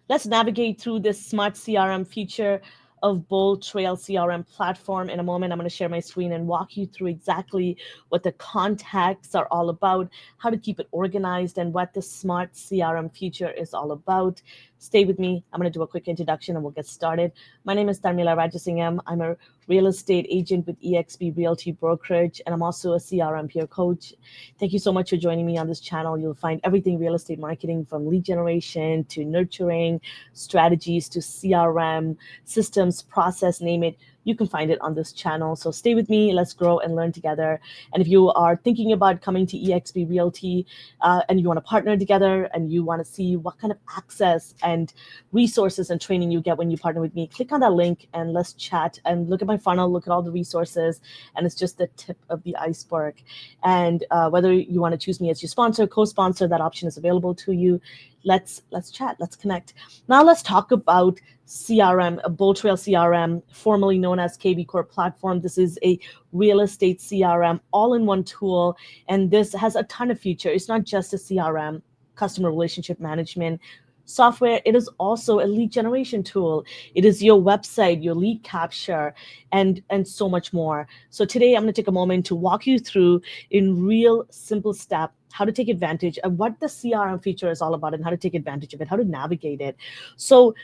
Let's navigate through this smart CRM feature of BoldTrail CRM platform. In a moment, I'm going to share my screen and walk you through exactly what the contacts are all about, how to keep it organized, and what the smart CRM feature is all about. Stay with me. I'm going to do a quick introduction and we'll get started. My name is Tharmila Rajasingam. I'm a real estate agent with EXP Realty Brokerage, and I'm also a CRM peer coach. Thank you so much for joining me on this channel. You'll find everything real estate marketing, from lead generation to nurturing, strategies to CRM, systems, process, name it. You can find it on this channel. So stay with me. Let's grow and learn together. And if you are thinking about coming to EXP Realty and you want to partner together and you want to see what kind of access and resources and training you get when you partner with me, click on that link and let's chat and look at my funnel, look at all the resources. And it's just the tip of the iceberg. And whether you want to choose me as your sponsor, co-sponsor, that option is available to you. Let's chat, let's connect. Now let's talk about CRM, a BoldTrail CRM, formerly known as KV Core platform. This is a real estate CRM all-in-one tool, and this has a ton of features. It's not just a CRM, customer relationship management software. It is also a lead generation tool. It is your website, your lead capture, and so much more. So today I'm going to take a moment to walk you through in real simple step how to take advantage of what the CRM feature is all about and how to take advantage of it, how to navigate it. So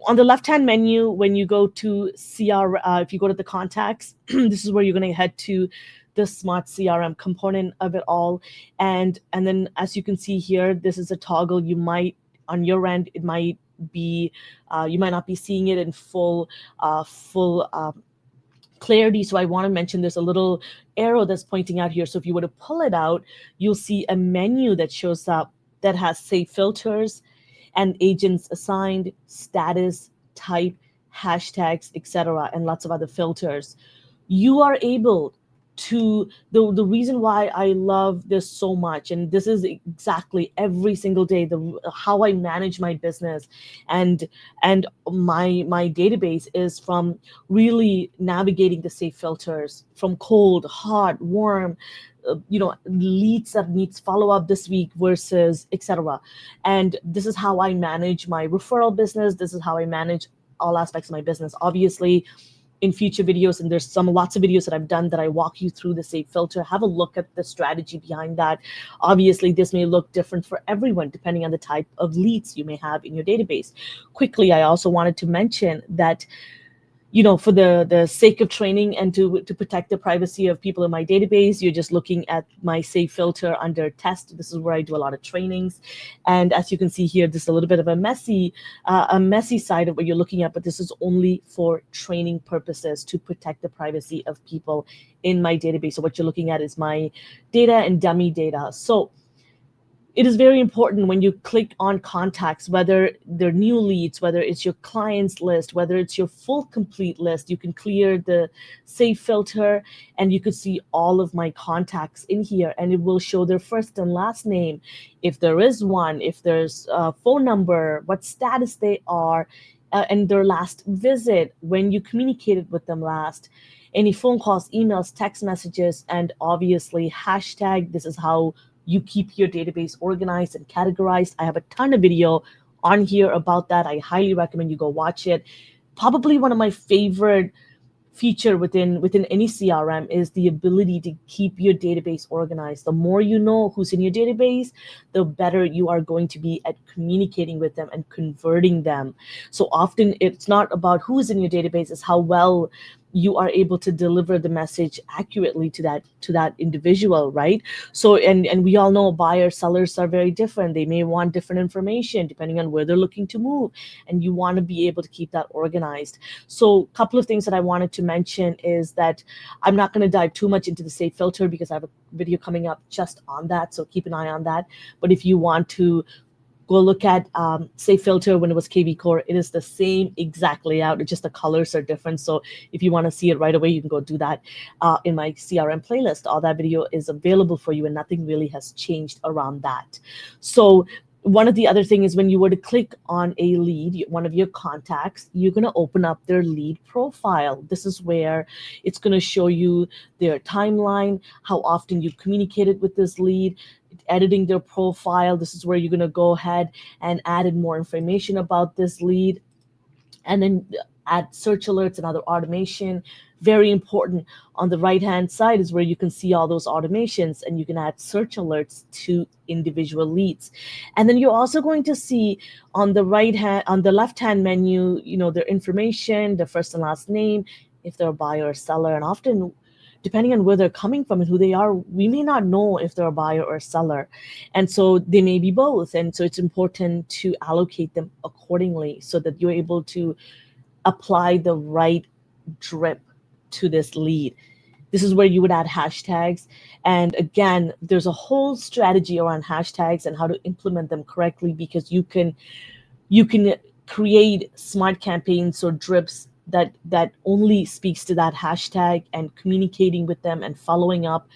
on the left-hand menu, when you go to if you go to the contacts, this is where you're going to head to the smart CRM component of it all. And then as you can see here, this is a toggle. You might, on your end, it might be, you might not be seeing it in full clarity. So I want to mention there's a little arrow that's pointing out here. So if you were to pull it out, you'll see a menu that shows up that has, say, filters and agents assigned, status, type, hashtags, etc., and lots of other filters. You are able to, the reason why I love this so much, and this is exactly every single day, how I manage my business and my database, is from really navigating the safe filters, from cold, hot, warm, leads that needs follow up this week versus etc. And this is how I manage my referral business. This is how I manage all aspects of my business. Obviously, in future videos, and there's lots of videos that I've done that I walk you through the safe filter. Have a look at the strategy behind that. Obviously, this may look different for everyone depending on the type of leads you may have in your database. Quickly, I also wanted to mention that, for the sake of training and to protect the privacy of people in my database, you're just looking at my safe filter under test. This is where I do a lot of trainings. And as you can see here, this is a little bit of a messy side of what you're looking at, but this is only for training purposes to protect the privacy of people in my database. So what you're looking at is my data and dummy data. So it is very important when you click on contacts, whether they're new leads, whether it's your clients list, whether it's your full complete list, you can clear the save filter and you could see all of my contacts in here, and it will show their first and last name, if there is one, if there's a phone number, what status they are, and their last visit, when you communicated with them last, any phone calls, emails, text messages, and obviously hashtag. This is how you keep your database organized and categorized. I have a ton of video on here about that. I highly recommend you go watch it. Probably one of my favorite feature within any CRM is the ability to keep your database organized. The more you know who's in your database, the better you are going to be at communicating with them and converting them. So often it's not about who's in your database, it's how well you are able to deliver the message accurately to that individual, right? So and we all know buyers, sellers are very different. They may want different information depending on where they're looking to move, and you want to be able to keep that organized. So a couple of things that I wanted to mention is that I'm not going to dive too much into the safe filter because I have a video coming up just on that, so keep an eye on that. But if you want to go look at Safe Filter when it was KV Core, it is the same exact layout. It's just the colors are different. So if you want to see it right away, you can go do that in my CRM playlist. All that video is available for you, and nothing really has changed around that. So one of the other thing is when you were to click on a lead, one of your contacts, you're going to open up their lead profile. This is where it's going to show you their timeline, how often you communicated with this lead, editing their profile. This is where you're going to go ahead and add in more information about this lead, and then add search alerts and other automation. Very important. On the right hand side is where you can see all those automations, and you can add search alerts to individual leads. And then you're also going to see on the left hand menu, their information, their first and last name, if they're a buyer or seller. And often, depending on where they're coming from and who they are, we may not know if they're a buyer or a seller. And so they may be both. And so it's important to allocate them accordingly so that you're able to apply the right drip to this lead. This is where you would add hashtags. And again, there's a whole strategy around hashtags and how to implement them correctly, because you can create smart campaigns or drips that only speaks to that hashtag, and communicating with them and following up.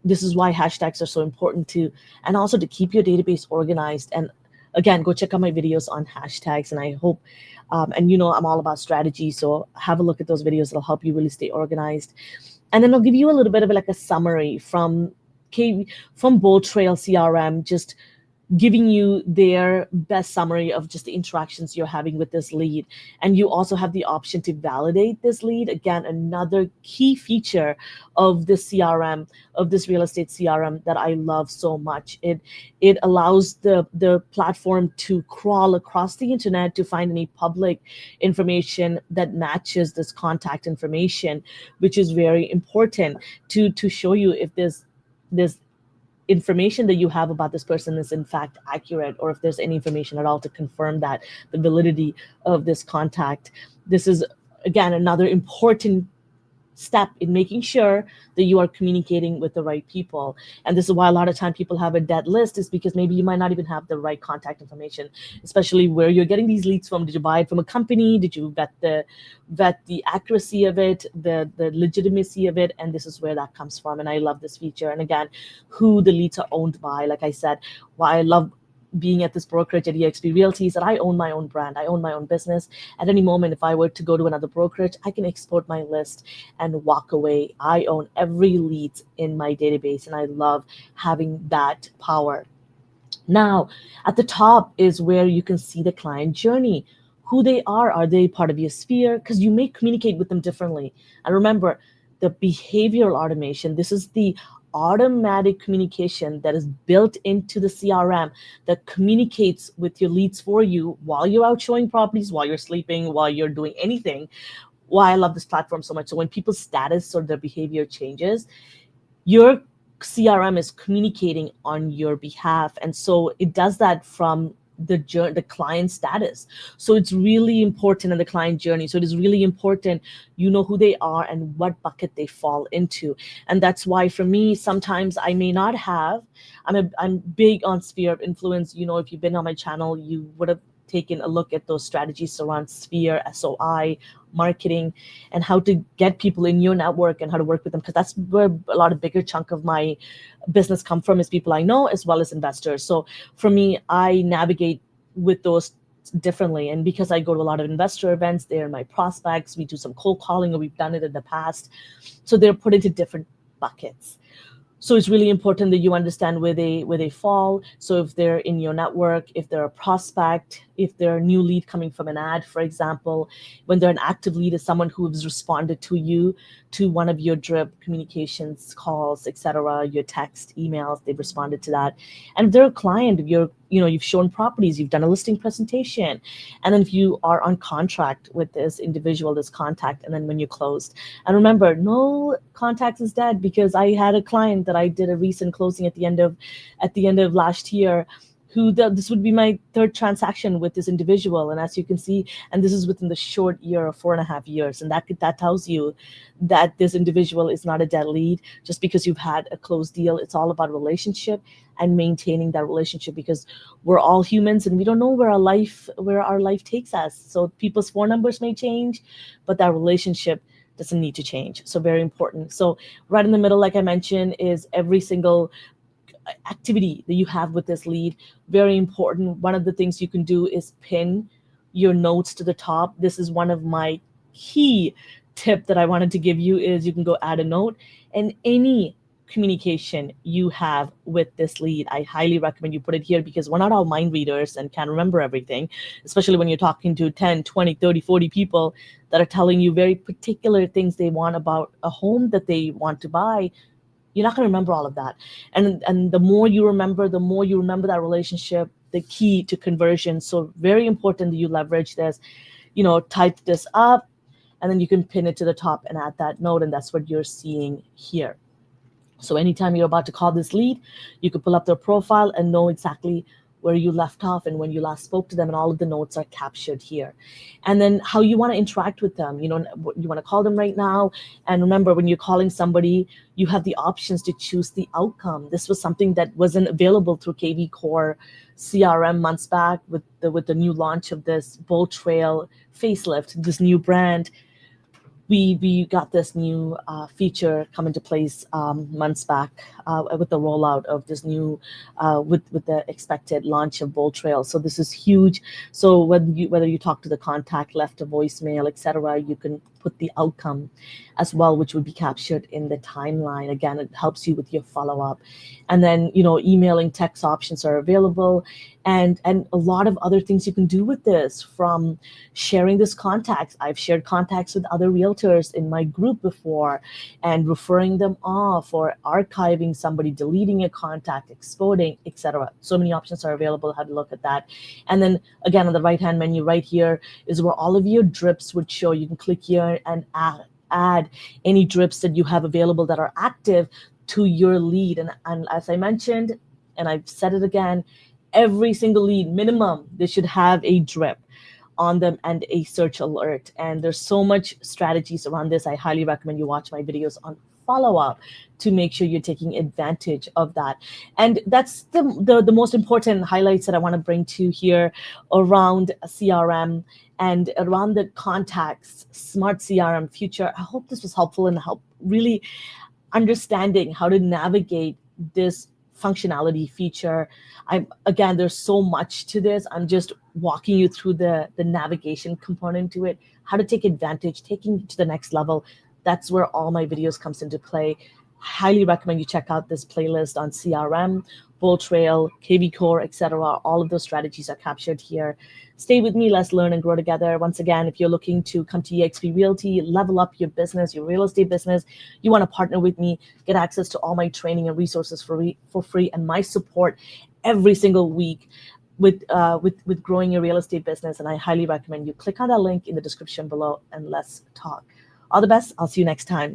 This is why hashtags are so important too, and also to keep your database organized. And again, go check out my videos on hashtags, and I hope, and I'm all about strategy, so have a look at those videos. It'll help you really stay organized. And then I'll give you a little bit of like a summary from BoldTrail CRM, just giving you their best summary of just the interactions you're having with this lead. And you also have the option to validate this lead. Again, another key feature of this CRM, of this real estate CRM, that I love so much. It allows the platform to crawl across the internet to find any public information that matches this contact information, which is very important to show you if there's information that you have about this person is in fact accurate, or if there's any information at all to confirm that the validity of this contact. This is, again, another important step in making sure that you are communicating with the right people. And this is why a lot of time people have a dead list, is because maybe you might not even have the right contact information, especially where you're getting these leads from. Did you buy it from a company? Did you vet the accuracy of it, the legitimacy of it? And this is where that comes from. And I love this feature. And again, who the leads are owned by. Like I said, why I love being at this brokerage at eXp Realty is that I own my own brand. I own my own business. At any moment, if I were to go to another brokerage, I can export my list and walk away. I own every lead in my database, and I love having that power. Now, at the top is where you can see the client journey, who they are. Are they part of your sphere? Because you may communicate with them differently. And remember, the behavioral automation, this is the automatic communication that is built into the CRM that communicates with your leads for you while you're out showing properties, while you're sleeping, while you're doing anything. Why I love this platform so much. So when people's status or their behavior changes, your CRM is communicating on your behalf. And so it does that from the client status. So it's really important in the client journey. So it is really important you know who they are and what bucket they fall into. And that's why for me, sometimes I may not have, I'm big on sphere of influence. If you've been on my channel, you would have taken a look at those strategies around sphere, SOI, marketing, and how to get people in your network and how to work with them, because that's where a lot of bigger chunk of my business come from, is people I know as well as investors. So for me, I navigate with those differently. And because I go to a lot of investor events, they're my prospects. We do some cold calling, or we've done it in the past. So they're put into different buckets. So it's really important that you understand where they fall. So if they're in your network, if they're a prospect, if they're a new lead coming from an ad, for example, when they're an active lead, is someone who has responded to you, to one of your drip communications, calls, etc., your text, emails, they've responded to that. And if they're a client, if you've shown properties, you've done a listing presentation, and then if you are on contract with this individual, this contact, and then when you closed. And remember, no contact is dead, because I had a client that I did a recent closing at the end of last year, this would be my third transaction with this individual. And as you can see, and this is within the short year of 4.5 years. And that tells you that this individual is not a dead lead just because you've had a closed deal. It's all about relationship and maintaining that relationship, because we're all humans and we don't know where our life takes us. So people's phone numbers may change, but that relationship doesn't need to change. So very important. So right in the middle, like I mentioned, is every single activity that you have with this lead. Very important. One of the things you can do is pin your notes to the top. This is one of my key tip that I wanted to give you, is you can go add a note, and any communication you have with this lead. I highly recommend you put it here because we're not all mind readers and can't remember everything, especially when you're talking to 10, 20, 30, 40 people that are telling you very particular things they want about a home that they want to buy. You're not going to remember all of that. And the more you remember, that relationship, the key to conversion. So very important that you leverage this, type this up, and then you can pin it to the top and add that note. And that's what you're seeing here. So anytime you're about to call this lead, you can pull up their profile and know exactly where you left off and when you last spoke to them, and all of the notes are captured here. And then how you want to interact with them. You want to call them right now. And remember, when you're calling somebody, you have the options to choose the outcome. This was something that wasn't available through KV Core CRM months back with the new launch of this BoldTrail facelift, this new brand. We got this new feature come into place months back with the rollout of this new with the expected launch of BoldTrail. So this is huge. So whether you talk to the contact, left a voicemail, etc., you can put the outcome as well, which would be captured in the timeline. Again, it helps you with your follow-up. And then, emailing, text options are available, and a lot of other things you can do with this, from sharing this contacts. I've shared contacts with other realtors in my group before, and referring them off, or archiving somebody, deleting a contact, exporting, etc. So many options are available. How to look at that. And then again, on the right-hand menu right here is where all of your drips would show. You can click here and add any drips that you have available that are active to your lead. And as I mentioned, and I've said it again, every single lead, minimum, they should have a drip on them and a search alert. And there's so much strategies around this. I highly recommend you watch my videos on follow-up to make sure you're taking advantage of that. And that's the most important highlights that I want to bring to here around CRM and around the contacts, smart CRM future. I hope this was helpful and help really understanding how to navigate this functionality feature. Again, there's so much to this. I'm just walking you through the navigation component to it, how to take advantage, taking it to the next level. That's where all my videos comes into play. Highly recommend you check out this playlist on CRM, BoldTrail, KV Core, etc. All of those strategies are captured here. Stay with me. Let's learn and grow together. Once again, if you're looking to come to eXp Realty, level up your business, your real estate business, you want to partner with me, get access to all my training and resources for free, and my support every single week with growing your real estate business. And I highly recommend you click on that link in the description below and let's talk. All the best. I'll see you next time.